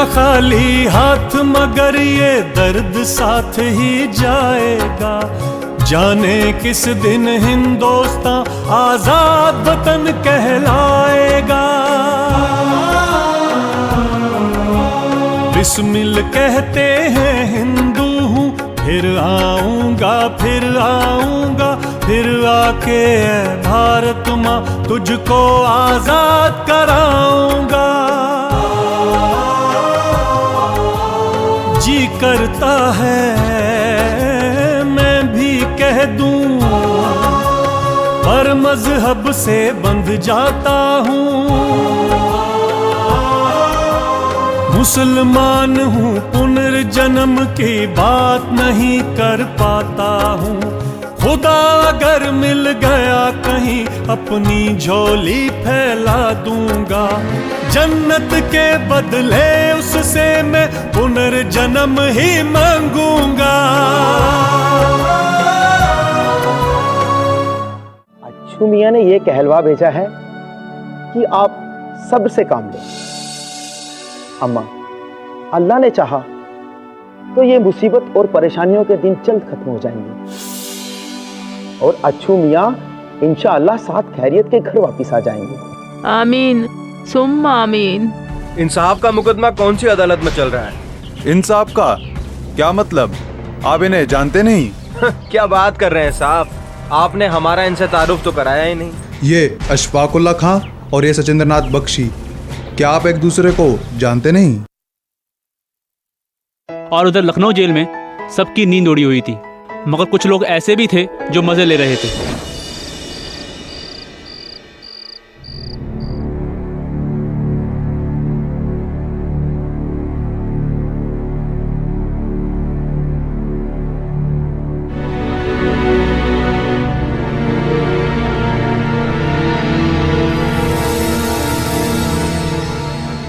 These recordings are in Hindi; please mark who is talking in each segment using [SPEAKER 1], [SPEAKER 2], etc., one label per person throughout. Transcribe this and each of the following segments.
[SPEAKER 1] खाली हाथ मगर ये दर्द साथ ही जाएगा। जाने किस दिन हिंदुस्तान आजाद वतन कहलाएगा। बिस्मिल कहते हैं हिंदू हूँ, फिर आऊंगा फिर आऊंगा, फिर आके ऐ भारत माँ तुझको आजाद कराऊंगा। जी करता है मैं भी कह दूं, पर मजहब से बंध जाता हूँ। मुसलमान हूँ, पुनर्जन्म की बात नहीं कर पाता हूँ। खुदा अगर मिल गया कहीं अपनी झोली फैला दूंगा। जन्नत के बदले उससे मैं पुनर्जन्म ही मांगूंगा।
[SPEAKER 2] अच्छू मियाँ ने ये कहलवा भेजा है कि आप सबसे काम लें। अम्मा, अल्लाह ने चाहा तो ये मुसीबत और परेशानियों के दिन जल्द खत्म हो जाएंगे और अच्छू मियाँ इंशाअल्लाह साथ खैरियत के घर वापस आ जाएंगे।
[SPEAKER 3] आमीन सुम्मा आमीन।
[SPEAKER 4] इंसाफ का मुकदमा कौन सी अदालत में चल रहा है?
[SPEAKER 5] इंसाफ का क्या मतलब? आप इन्हें जानते नहीं?
[SPEAKER 4] क्या बात कर रहे हैं साहब, आपने हमारा इनसे तारुफ तो कराया ही नहीं।
[SPEAKER 5] ये अशफाकुल्ला खां और ये सचिंद्रनाथ बख्शी, क्या आप एक दूसरे को जानते नहीं?
[SPEAKER 6] और उधर लखनऊ जेल में सबकी नींद उड़ी हुई थी, मगर कुछ लोग ऐसे भी थे जो मजे ले रहे थे।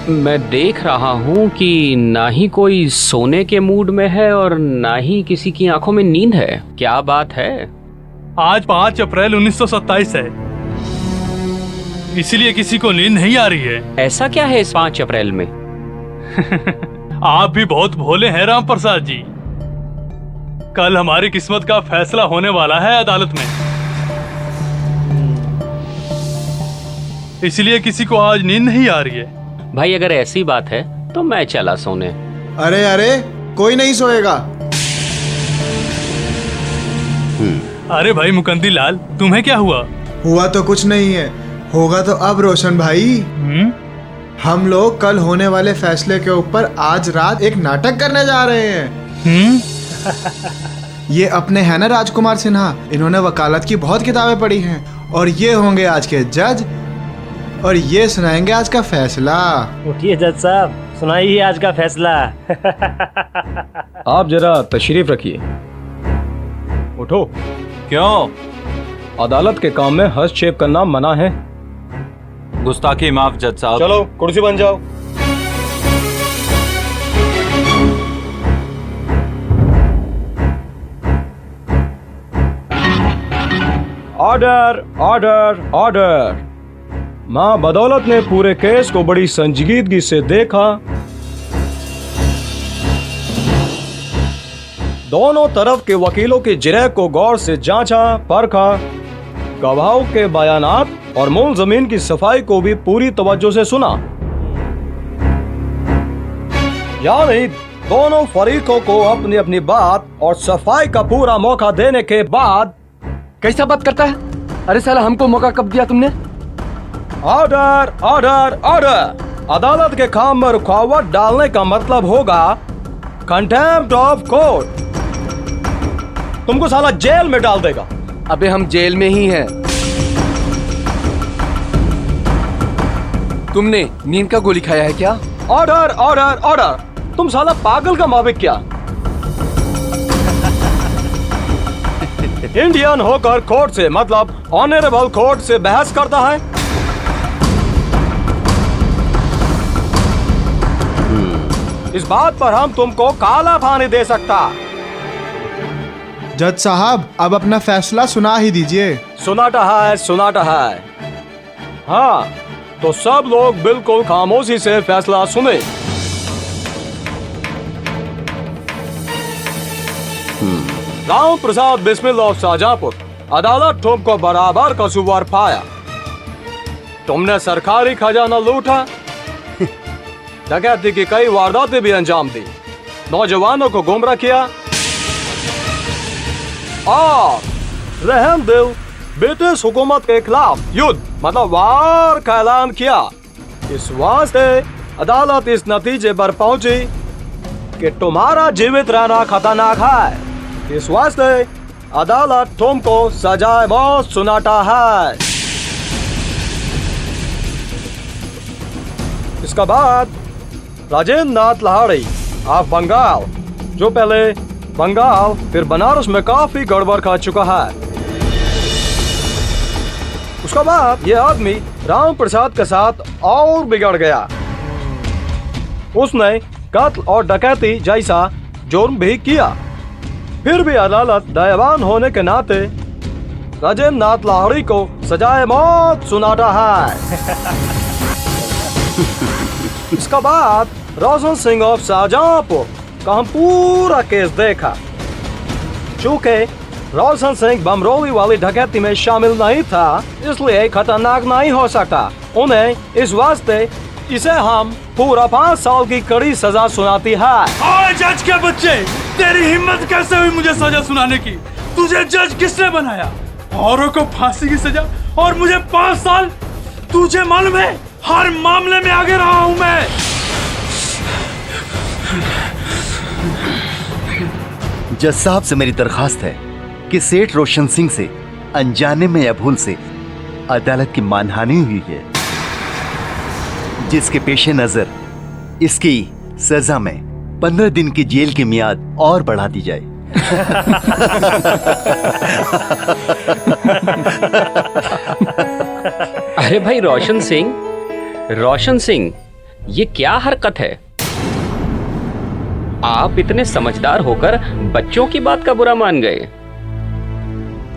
[SPEAKER 7] मैं देख रहा हूँ कि ना ही कोई सोने के मूड में है और ना ही किसी की आंखों में नींद है। क्या बात है?
[SPEAKER 8] आज 5 अप्रैल 1927 है, इसलिए किसी को नींद नहीं आ रही है।
[SPEAKER 7] ऐसा क्या है इस 5 अप्रैल में?
[SPEAKER 8] आप भी बहुत भोले हैं राम प्रसाद जी। कल हमारी किस्मत का फैसला होने वाला है अदालत में, इसलिए किसी को आज नींद नहीं आ रही है।
[SPEAKER 7] भाई अगर ऐसी बात है तो मैं चला सोने।
[SPEAKER 5] अरे अरे, कोई नहीं सोएगा।
[SPEAKER 8] अरे भाई मुकंदी लाल, तुम्हें क्या हुआ?
[SPEAKER 5] हुआ तो कुछ नहीं है, होगा तो अब रोशन भाई। हम लोग कल होने वाले फैसले के ऊपर आज रात एक नाटक करने जा रहे हैं। ये अपने हैं ना राजकुमार सिन्हा, इन्होंने वकालत की बहुत किताबें पढ़ी हैं और ये होंगे आज के जज और ये सुनाएंगे आज का फैसला।
[SPEAKER 9] उठिए जज साहब, सुनाइए आज का फैसला।
[SPEAKER 10] आप जरा तशरीफ रखिए। उठो।
[SPEAKER 4] क्यों?
[SPEAKER 10] अदालत के काम में हस्तक्षेप करना मना है।
[SPEAKER 4] गुस्ताखी माफ जज साहब।
[SPEAKER 10] चलो कुर्सी बन जाओ। Order order order. मां बदौलत ने पूरे केस को बड़ी संजीदगी से देखा। दोनों तरफ के वकीलों की जिरह को गौर से जांचा परखा, गवाहों के बयानात और मूल जमीन की सफाई को भी पूरी तवज्जो से सुना। यानी दोनों फरीकों को अपनी अपनी बात और सफाई का पूरा मौका देने के बाद।
[SPEAKER 4] कैसा बात करता है? अरे साला, हमको मौका कब दिया तुमने?
[SPEAKER 10] Order order order. अदालत के काम में रुकावट डालने का मतलब होगा कंटेम्प्ट ऑफ कोर्ट। तुमको साला जेल में डाल देगा।
[SPEAKER 4] अबे हम जेल में ही हैं। तुमने नींद का गोली खाया है क्या?
[SPEAKER 10] Order order order. तुम साला पागल का माविक क्या? इंडियन होकर कोर्ट से मतलब ऑनरेबल कोर्ट से बहस करता है। इस बात पर हम तुमको काला पानी दे सकता।
[SPEAKER 5] जज साहब, अब अपना फैसला सुना ही दीजिए।
[SPEAKER 10] सुनाटा है सुनाटा है। हाँ तो सब लोग बिल्कुल खामोशी से फैसला सुने। राम प्रसाद बिस्मिल ऑफ शाहजहांपुर, अदालत तुमको बराबर कसूरवार पाया। तुमने सरकारी खजाना लूटा, डकैती की कई वारदातें भी अंजाम दी, नौजवानों को गुमराह किया और रहम दिल ब्रिटिश हुकूमत के खिलाफ युद्ध मतलब वार का ऐलान किया। इस वास्ते अदालत इस नतीजे पर पहुंची कि तुम्हारा जीवित रहना खतरनाक है। इस वास्ते अदालत तुमको सजाए मौत सुनाता है। इसके बाद राजेंद्र नाथ लाहिड़ी ऑफ बंगाल, जो पहले बंगाल फिर बनारस में काफी गड़बड़ कर चुका है। उसके बाद यह आदमी राम प्रसाद के साथ और बिगड़ गया। उसने कत्ल और डकैती जैसा जुर्म भी किया। फिर भी अदालत दयावान होने के नाते राजेंद्र नाथ लाहिड़ी को सजाए मौत सुनाता है। इसके बाद रोशन सिंह ऑफ शाहजहांपुर का हम पूरा केस देखा। चूंकि रोशन सिंह बमरोली वाली डकैती में शामिल नहीं था, इसलिए खतरनाक नहीं हो सकता। उन्हें इस वास्ते इसे हम पूरा 5 साल की कड़ी सजा सुनाती है।
[SPEAKER 8] जज के बच्चे, तेरी हिम्मत कैसे हुई मुझे सजा सुनाने की? तुझे जज किसने बनाया? औरों को फांसी की सजा और मुझे 5 साल? तुझे मालूम है हर मामले में आगे रहा हूं मैं।
[SPEAKER 11] जज साहब से मेरी दरखास्त है कि सेठ रोशन सिंह से अनजाने में या भूल से अदालत की मानहानि हुई है, जिसके पेश नजर इसकी सजा में 15 दिन की जेल की मियाद और बढ़ा दी जाए।
[SPEAKER 7] अरे भाई रोशन सिंह, ये क्या हरकत है? आप इतने समझदार होकर बच्चों की बात का बुरा मान गए।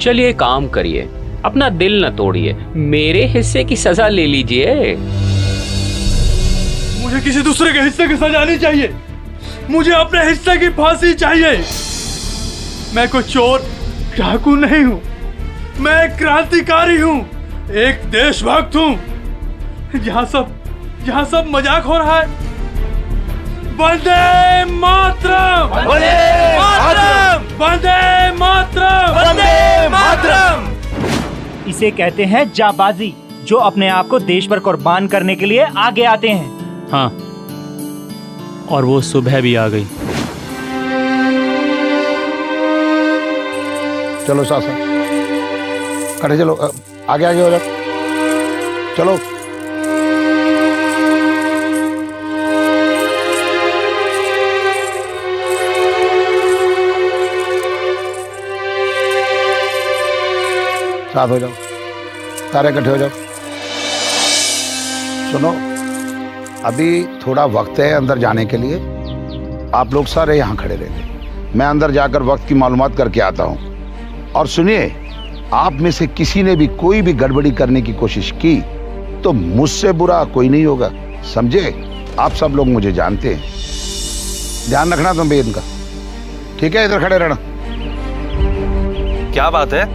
[SPEAKER 7] चलिए काम करिए, अपना दिल न तोड़िए, मेरे हिस्से की सजा ले लीजिए।
[SPEAKER 8] मुझे किसी दूसरे के हिस्से की सजा नहीं चाहिए, मुझे अपने हिस्से की फांसी चाहिए। मैं कोई चोर डाकू नहीं हूं, मैं एक क्रांतिकारी हूं, एक देशभक्त हूं। जहां सब मजाक हो रहा है। वंदे मातरम, वंदे मातरम, वंदे मातरम, वंदे मातरम।
[SPEAKER 9] इसे कहते हैं जाबाजी, जो अपने आप को देश पर कुर्बान करने के लिए आगे आते हैं।
[SPEAKER 6] हाँ, और वो सुबह भी आ गई।
[SPEAKER 12] चलो शासन, खड़े चलो, आगे आगे हो जाओ, चलो। साथ हो जाओ, सारे इकट्ठे हो जाओ। सुनो, अभी थोड़ा वक्त है अंदर जाने के लिए, आप लोग सारे यहाँ खड़े रहेंगे। मैं अंदर जाकर वक्त की मालूमात करके आता हूँ। और सुनिए, आप में से किसी ने भी कोई भी गड़बड़ी करने की कोशिश की तो मुझसे बुरा कोई नहीं होगा, समझे? आप सब लोग मुझे जानते हैं, ध्यान रखना तुम भी इनका, ठीक है? इधर खड़े रहना।
[SPEAKER 13] क्या बात है,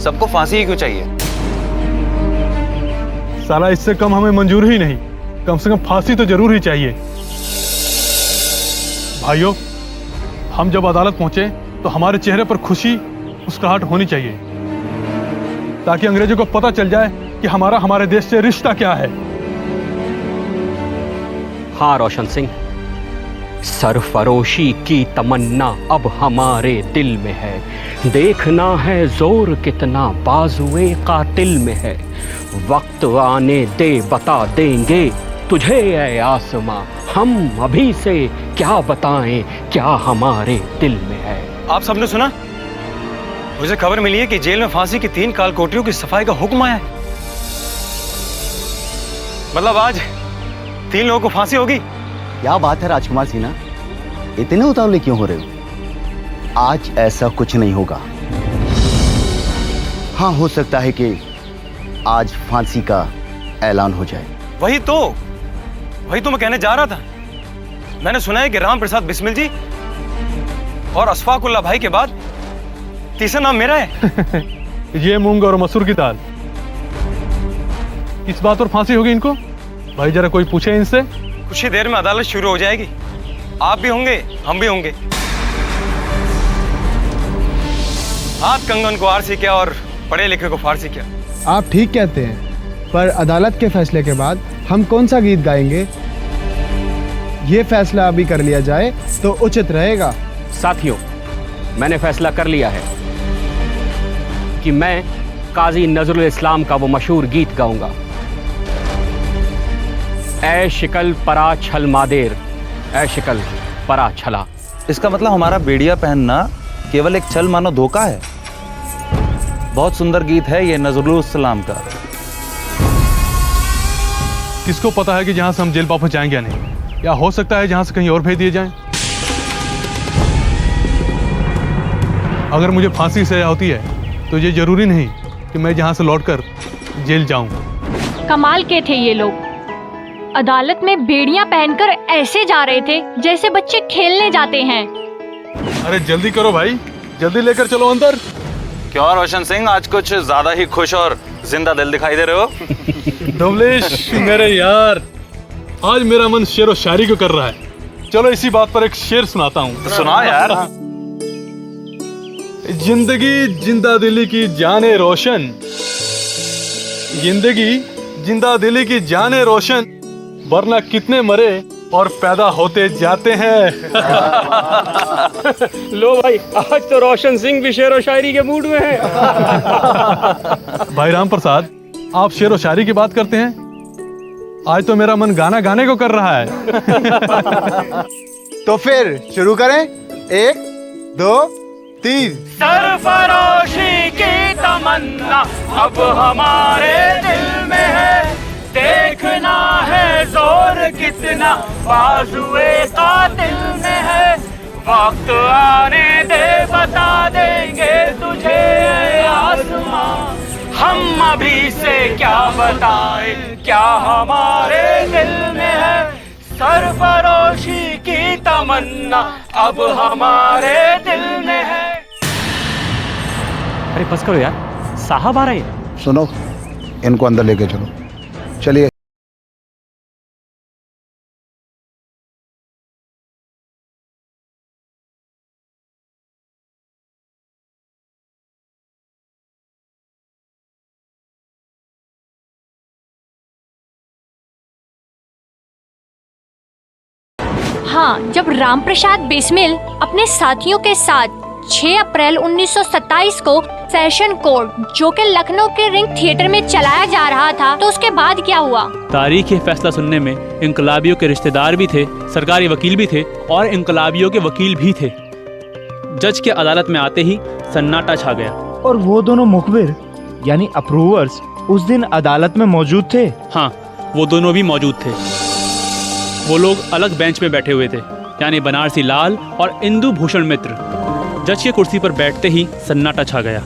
[SPEAKER 13] सबको फांसी ही क्यों चाहिए?
[SPEAKER 1] साला इससे कम हमें मंजूर ही नहीं, कम से कम फांसी तो जरूर ही चाहिए। भाइयों, हम जब अदालत पहुंचे तो हमारे चेहरे पर खुशी, मुस्कुराहट होनी चाहिए, ताकि अंग्रेजों को पता चल जाए कि हमारे देश से रिश्ता क्या है।
[SPEAKER 7] हाँ रोशन सिंह, सरफरोशी की तमन्ना अब हमारे दिल में है। देखना है जोर कितना बाजुए कातिल में है। वक्त आने दे, बता देंगे तुझे ऐ आसमां, हम अभी से क्या बताएं क्या हमारे दिल में है।
[SPEAKER 13] आप सबने सुना? मुझे खबर मिली है कि जेल में फांसी की 3 कालकोठरियों की सफाई का हुक्म आया है। मतलब आज 3 लोगों को फांसी होगी।
[SPEAKER 11] क्या बात है राजकुमार सिन्हा, इतने उतावले क्यों हो रहे हो? आज ऐसा कुछ नहीं होगा। हाँ, हो सकता है कि आज फांसी का ऐलान हो जाए।
[SPEAKER 13] वही तो मैं कहने जा रहा था। मैंने सुना है कि राम प्रसाद बिस्मिल जी और अशफाकुल्ला भाई के बाद तीसरा नाम मेरा है।
[SPEAKER 1] ये मूंग और मसूर की दाल। इस बात पर फांसी होगी इनको? भाई जरा कोई पूछे इनसे।
[SPEAKER 13] कुछ ही देर में अदालत शुरू हो जाएगी। आप भी होंगे, हम भी होंगे। हाथ कंगन को आरसी क्या और पढ़े लिखे को फारसी क्या।
[SPEAKER 5] आप ठीक कहते हैं, पर अदालत के फैसले के बाद हम कौन सा गीत गाएंगे? ये फैसला अभी कर लिया जाए तो उचित रहेगा।
[SPEAKER 7] साथियों, मैंने फैसला कर लिया है कि मैं काजी नजरुल इस्लाम का वो मशहूर गीत गाऊंगा। ऐ शिकल परा छल मादेर, ऐ शिकल परा छला।
[SPEAKER 14] इसका मतलब हमारा बेड़िया पहनना केवल एक छल मानो धोखा है। बहुत सुंदर गीत है ये नजरुल इस्लाम का।
[SPEAKER 1] किसको पता है कि जहां से हम जेल वापस जाएंगे या नहीं, या हो सकता है जहां से कहीं और भेज दिए जाएं। अगर मुझे फांसी सजा होती है तो ये जरूरी नहीं कि मैं जहां से लौटकर जेल जाऊं।
[SPEAKER 15] कमाल के थे ये लोग। अदालत में बेड़ियां पहनकर ऐसे जा रहे थे जैसे बच्चे खेलने जाते हैं।
[SPEAKER 1] अरे जल्दी करो भाई, जल्दी लेकर चलो अंदर।
[SPEAKER 14] क्यों रोशन सिंह, आज कुछ ज्यादा ही खुश और जिंदा दिल दिखाई दे रहे हो।
[SPEAKER 1] धवलेश मेरे यार, आज मेरा मन शेर और शायरी को कर रहा है। चलो इसी बात पर एक शेर सुनाता हूँ।
[SPEAKER 14] तो सुना यार।
[SPEAKER 1] जिंदगी जिंदा दिली की जाने रोशन, जिंदगी जिंदा दिली की जाने रोशन, वरना कितने मरे और पैदा होते जाते हैं।
[SPEAKER 7] लो भाई, आज तो रोशन सिंह भी शेर और शायरी के मूड में है।
[SPEAKER 1] भाई राम प्रसाद, आप शेर और शायरी की बात करते हैं, आज तो मेरा मन गाना गाने को कर रहा है।
[SPEAKER 5] तो फिर शुरू करें। 1 2 3।
[SPEAKER 16] सरफरोशी की तमन्ना अब हमारे दिल में है, देखना है जोर कितना बाजुए कातिल में है। वक्त आने दे बता देंगे तुझे आसमां, हम अभी से क्या बताएं क्या हमारे दिल में है। सरफरोशी की तमन्ना अब हमारे दिल में है।
[SPEAKER 6] अरे बस करो यार, साहब आ रहे हैं।
[SPEAKER 12] सुनो, इनको अंदर लेके चलो। चलिए।
[SPEAKER 15] हाँ, जब रामप्रसाद बिस्मिल अपने साथियों के साथ 6 अप्रैल 1927 को सेशन कोर्ट जो कि लखनऊ के रिंग थिएटर में चलाया जा रहा था, तो उसके बाद क्या हुआ?
[SPEAKER 6] तारीख फैसला सुनने में इंकलाबियों के रिश्तेदार भी थे, सरकारी वकील भी थे और इंकलाबियों के वकील भी थे। जज के अदालत में आते ही सन्नाटा छा गया।
[SPEAKER 9] और वो दोनों मुखबिर यानी अप्रूवर्स उस दिन अदालत में मौजूद थे?
[SPEAKER 6] हाँ, वो दोनों भी मौजूद थे। वो लोग अलग बेंच में बैठे हुए थे, यानी बनारसी लाल और इंदु भूषण मित्र। जज की कुर्सी पर बैठते ही सन्नाटा छा गया।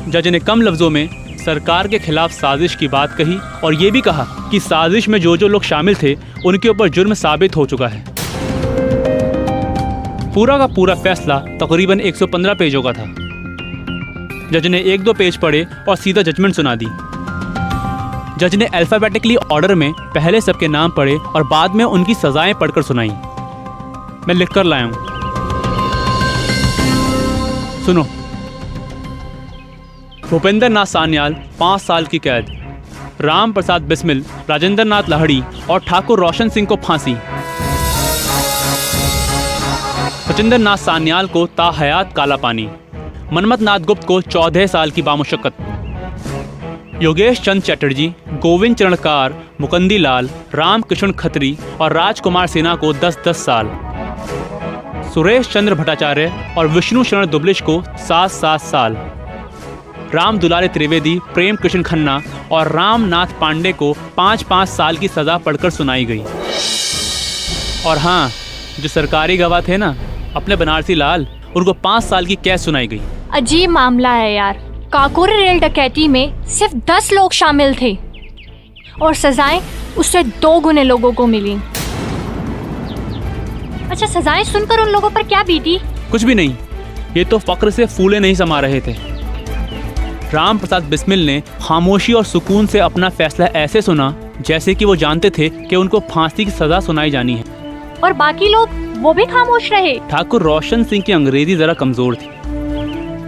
[SPEAKER 6] जज ने कम लफ्जों में सरकार के खिलाफ साजिश की बात कही और ये भी कहा कि साजिश में जो जो लोग शामिल थे उनके ऊपर जुर्म साबित हो चुका है। पूरा का पूरा फैसला तकरीबन 115 पेजों का था। जज ने 1-2 पेज पढ़े और सीधा जजमेंट सुना दी। जज ने अल्फाबेटिकली ऑर्डर में पहले सबके नाम पढ़े और बाद में उनकी सजाएं पढ़कर सुनाई। मैं लिख कर लाया हूं, सुनो। भूपेंद्र नाथ सान्याल 5 साल की कैद, राम प्रसाद बिस्मिल, राजेंद्र नाथ लाहड़ी और ठाकुर रोशन सिंह को फांसी। सचिंदर नाथ सान्याल को ताहयात काला पानी। मनमथ नाथ गुप्त को 14 साल की बामुशक्कत। योगेश चंद चटर्जी, गोविंद चरणकार, मुकंदी लाल, राम किशन खत्री और राजकुमार सिन्हा को 10-10 साल। सुरेश चंद्र भट्टाचार्य और विष्णु शरण दुबलिश को 7-7 साल। राम दुलारे त्रिवेदी, प्रेम कृष्ण खन्ना और रामनाथ पांडे को 5-5 साल की सजा पढ़कर सुनाई गई। और हाँ, जो सरकारी गवाह थे ना, अपने बनारसी लाल, उनको 5 साल की कैद सुनाई गई।
[SPEAKER 15] अजीब मामला है यार। काकोरी रेल डकैती में सिर्फ 10 लोग शामिल थे और सजाएं उससे 2 गुने लोगों को मिली। अच्छा, सजाएं सुनकर उन लोगों पर क्या बीती?
[SPEAKER 6] कुछ भी नहीं, ये तो फक्र से फूले नहीं समा रहे थे। राम प्रसाद बिस्मिल ने खामोशी और सुकून से अपना फैसला ऐसे सुना जैसे कि वो जानते थे कि उनको फांसी की सजा सुनाई जानी है।
[SPEAKER 15] और बाकी लोग वो भी खामोश रहे।
[SPEAKER 6] ठाकुर रोशन सिंह की अंग्रेजी जरा कमजोर थी।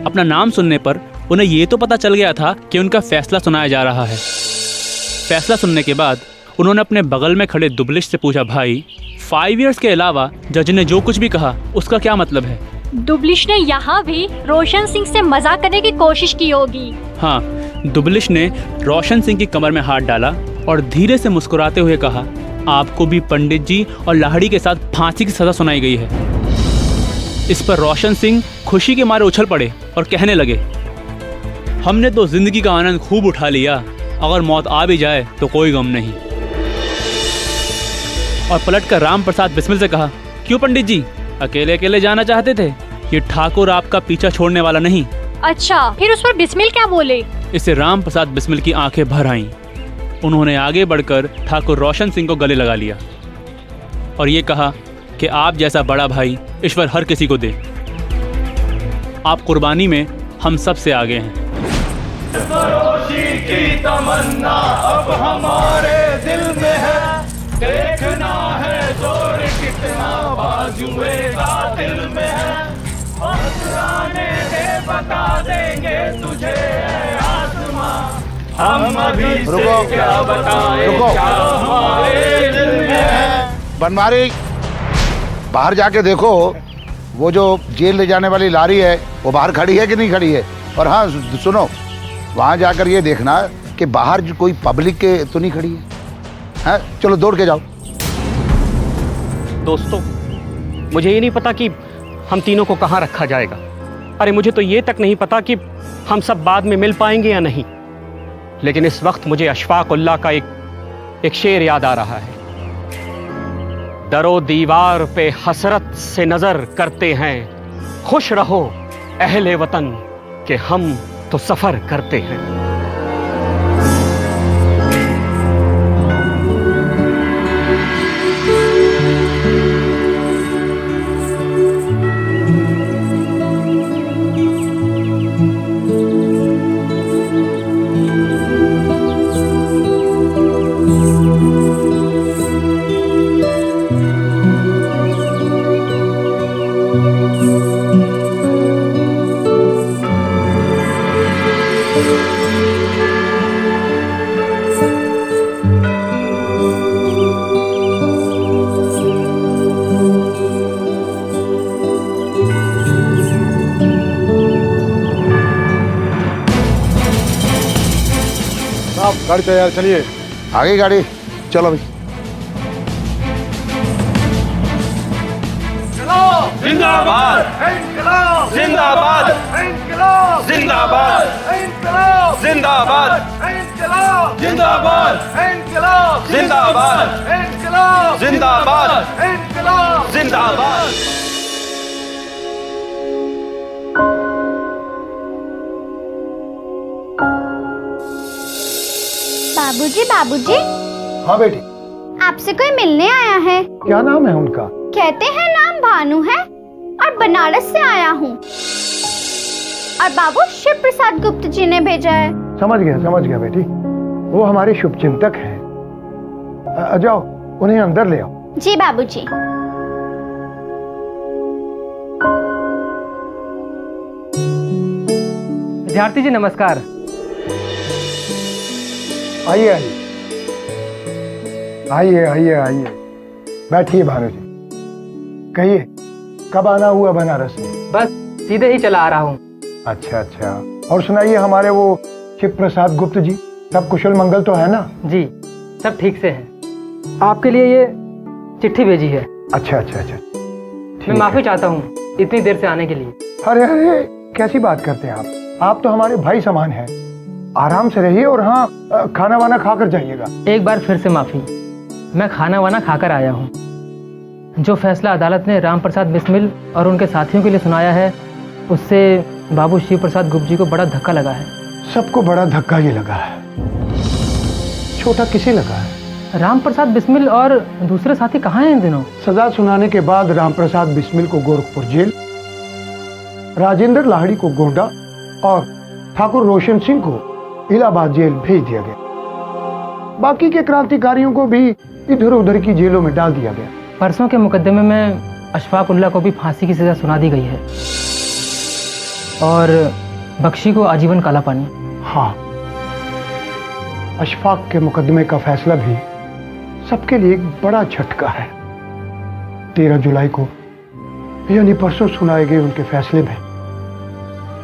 [SPEAKER 6] अपना नाम सुनने पर उन्हें ये तो पता चल गया था कि उनका फैसला सुनाया जा रहा है। फैसला सुनने के बाद उन्होंने अपने बगल में खड़े दुबलिश से पूछा, भाई 5 इयर्स के अलावा जज ने जो कुछ भी कहा उसका क्या मतलब है?
[SPEAKER 15] दुबलिश ने यहाँ भी रोशन सिंह से मजाक करने की कोशिश की होगी।
[SPEAKER 6] हाँ, दुबलिश ने रोशन सिंह की कमर में हाथ डाला और धीरे से मुस्कुराते हुए कहा, आपको भी पंडित जी और लाहड़ी के साथ फांसी की सजा सुनाई गई है। इस पर रोशन सिंह खुशी के मारे उछल पड़े और कहने लगे, हमने तो जिंदगी का आनंद खूब उठा लिया, अगर मौत आ भी जाए तो कोई गम नहीं। और पलटकर राम प्रसाद बिस्मिल से कहा, क्यों पंडित जी, अकेले अकेले जाना चाहते थे? ये ठाकुर आपका पीछा छोड़ने वाला नहीं।
[SPEAKER 15] अच्छा, फिर उस पर बिस्मिल क्या बोले?
[SPEAKER 6] इससे राम प्रसाद बिस्मिल की आंखें भर आईं। उन्होंने आगे बढ़कर ठाकुर रोशन सिंह को गले लगा लिया और ये कहा कि आप जैसा बड़ा भाई ईश्वर हर किसी को दे। आप कुर्बानी में हम सब से आगे हैं।
[SPEAKER 16] की तमन्ना अब हमारे दिल में है, देखना है जोर कितना बाजुए का दिल में है। आने दे बता देंगे तुझे आसमां, हम अभी से क्या बताएं क्या हमारे दिल में है।
[SPEAKER 12] बनवारी, बाहर जाके देखो वो जो जेल ले जाने वाली लारी है वो बाहर खड़ी है कि नहीं खड़ी है। और हाँ सुनो, वहां जाकर ये देखना कि बाहर जो कोई पब्लिक के तो नहीं खड़ी है। हाँ चलो दौड़ के जाओ।
[SPEAKER 7] दोस्तों, मुझे ये नहीं पता कि हम तीनों को कहाँ रखा जाएगा। अरे मुझे तो ये तक नहीं पता कि हम सब बाद में मिल पाएंगे या नहीं। लेकिन इस वक्त मुझे अशफाक उल्लाह का एक शेर याद आ रहा है। दरो दीवार पे हसरत से नजर करते हैं, खुश रहो अहले वतन कि हम तो सफर करते हैं।
[SPEAKER 12] गाड़ी तैयार, चलिए आगे गाड़ी, चलो भाई।
[SPEAKER 16] जिंदाबाद जिंदाबाद जिंदाबाद जिंदाबाद जिंदाबाद जिंदाबाद जिंदाबाद जिंदाबाद।
[SPEAKER 17] बाबूजी, बाबूजी।
[SPEAKER 2] हाँ बेटी।
[SPEAKER 17] आपसे कोई मिलने आया है।
[SPEAKER 2] क्या नाम है उनका?
[SPEAKER 17] कहते हैं नाम भानु है और बनारस से आया हूँ। और बाबू शिव प्रसाद गुप्त जी ने भेजा है।
[SPEAKER 2] समझ गया बेटी, वो हमारे शुभचिंतक हैं। जाओ उन्हें अंदर ले आओ।
[SPEAKER 17] जी बाबूजी।
[SPEAKER 18] विद्यार्थी जी नमस्कार।
[SPEAKER 2] आइए आइए आइए आइए, बैठिए भानु जी। कहिए कब आना हुआ बनारस में?
[SPEAKER 18] बस सीधे ही चला आ रहा हूँ।
[SPEAKER 2] अच्छा, और सुनाइए, हमारे वो शिव प्रसाद गुप्त जी सब कुशल मंगल तो है ना?
[SPEAKER 18] जी सब ठीक से है। आपके लिए ये चिट्ठी भेजी है।
[SPEAKER 2] अच्छा,
[SPEAKER 18] मैं माफी चाहता हूँ इतनी देर से आने के लिए।
[SPEAKER 2] अरे कैसी बात करते हैं आप तो हमारे भाई समान हैं। आराम से रहिए और हाँ, खाना वाना खाकर जाइएगा।
[SPEAKER 18] एक बार फिर से माफी, मैं खाना वाना खाकर आया हूँ। जो फैसला अदालत ने राम प्रसाद बिस्मिल और उनके साथियों के लिए सुनाया है, उससे बाबू शिव प्रसाद गुप्त जी को बड़ा धक्का लगा है।
[SPEAKER 2] सबको बड़ा धक्का ही लगा है, छोटा किसे लगा है?
[SPEAKER 18] राम प्रसाद बिस्मिल और दूसरे साथी कहाँ हैं इन दिनों?
[SPEAKER 2] सजा सुनाने के बाद राम प्रसाद बिस्मिल को गोरखपुर जेल
[SPEAKER 19] राजेंद्र लाहिड़ी को गोंडा और ठाकुर रोशन सिंह को इलाहाबाद जेल भेज दिया गया। बाकी के क्रांतिकारियों को भी इधर उधर की जेलों में डाल दिया गया।
[SPEAKER 18] परसों के मुकदमे में अशफाक उल्लाह को भी फांसी की सजा सुना दी गई है और बख्शी को आजीवन काला पानी।
[SPEAKER 19] हाँ, अशफाक के मुकदमे का फैसला भी सबके लिए एक बड़ा झटका है। 13 जुलाई को यानी परसों सुनाए गए उनके फैसले में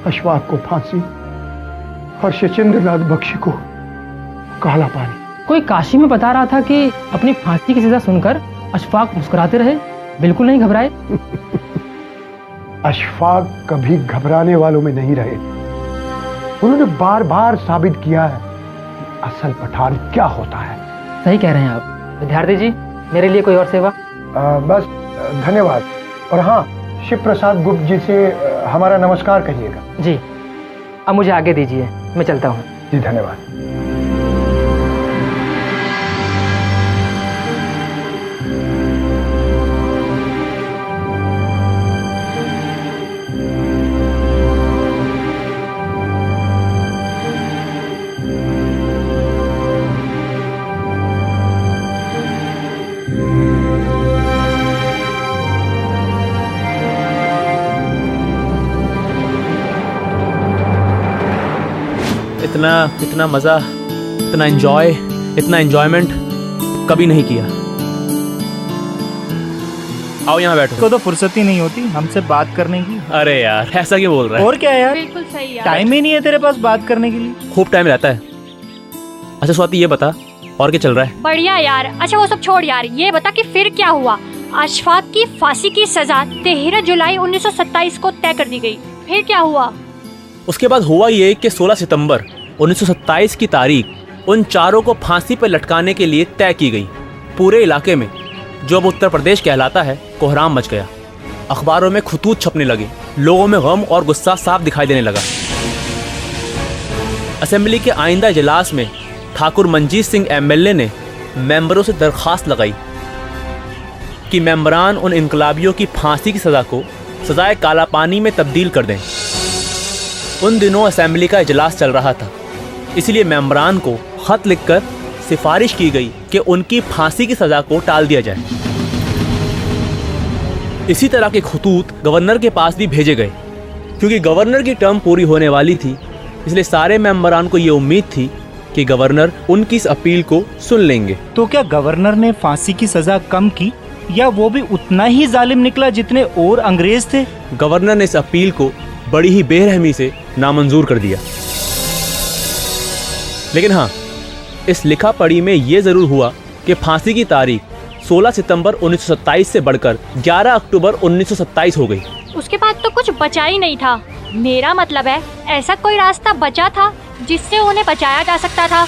[SPEAKER 19] अशफाक को फांसी और शचेंद्र नाथ बख्शी को काला पानी।
[SPEAKER 18] कोई काशी में बता रहा था कि अपनी फांसी की सजा सुनकर अशफाक मुस्कुराते रहे, बिल्कुल नहीं घबराए।
[SPEAKER 19] अशफाक कभी घबराने वालों में नहीं रहे। उन्होंने बार बार साबित किया है असल पठान क्या होता है।
[SPEAKER 18] सही कह रहे हैं आप। विद्यार्थी जी, मेरे लिए कोई और सेवा?
[SPEAKER 19] बस धन्यवाद। और हाँ, शिव प्रसाद गुप्त जी से हमारा नमस्कार कहिएगा।
[SPEAKER 18] जी, अब मुझे आगे दीजिए, मैं चलता हूँ।
[SPEAKER 19] जी धन्यवाद।
[SPEAKER 6] इतना मज़ा, इतना एंजॉयमेंट कभी नहीं किया। आओ यहाँ बैठो।
[SPEAKER 9] को तो फुर्सत ही नहीं होती हमसे बात करने की।
[SPEAKER 6] अरे यार, ऐसा क्यों बोल रहा है?
[SPEAKER 9] और क्या यार,
[SPEAKER 3] बिल्कुल सही यार।
[SPEAKER 9] टाइम ही नहीं है तेरे पास बात करने के लिए।
[SPEAKER 6] खूब टाइम रहता है। अच्छा स्वाति, ये बता और क्या चल रहा है?
[SPEAKER 15] बढ़िया यार। अच्छा वो सब छोड़ यार, ये बता कि फिर क्या हुआ? अशफाक की फांसी की सजा 13 जुलाई 1927 को तय कर दी गई। फिर क्या हुआ?
[SPEAKER 6] उसके बाद हुआ ये कि 16 सितंबर 1927 की तारीख उन चारों को फांसी पर लटकाने के लिए तय की गई। पूरे इलाके में, जो अब उत्तर प्रदेश कहलाता है, कोहराम मच गया। अखबारों में खतूत छपने लगे, लोगों में गम और गुस्सा साफ दिखाई देने लगा। असेंबली के आइंदा इजलास में ठाकुर मंजीत सिंह एमएलए ने मेंबरों से दरख्वास्त लगाई कि मेंबरान उन इनकलाबियों की फांसी की सज़ा को सजाए काला पानी में तब्दील कर दें। उन दिनों असेंबली का इजलास चल रहा था, इसलिए मेंबरान को खत लिखकर सिफारिश की गई कि उनकी फांसी की सज़ा को टाल दिया जाए। इसी तरह के खतूत गवर्नर के पास भी भेजे गए। क्योंकि गवर्नर की टर्म पूरी होने वाली थी, इसलिए सारे मेंबरान को ये उम्मीद थी कि गवर्नर उनकी इस अपील को सुन लेंगे।
[SPEAKER 9] तो क्या गवर्नर ने फांसी की सजा कम की या वो भी उतना ही जालिम निकला जितने और अंग्रेज थे?
[SPEAKER 6] गवर्नर ने इस अपील को बड़ी ही बेरहमी से नामंजूर कर दिया। लेकिन हाँ, इस लिखा पढ़ी में ये जरूर हुआ कि फांसी की तारीख 16 सितंबर 1927 से बढ़कर 11 अक्टूबर 1927 हो गई।
[SPEAKER 15] उसके बाद तो कुछ बचा ही नहीं था। मेरा मतलब है, ऐसा कोई रास्ता बचा था जिससे उन्हें बचाया जा सकता था?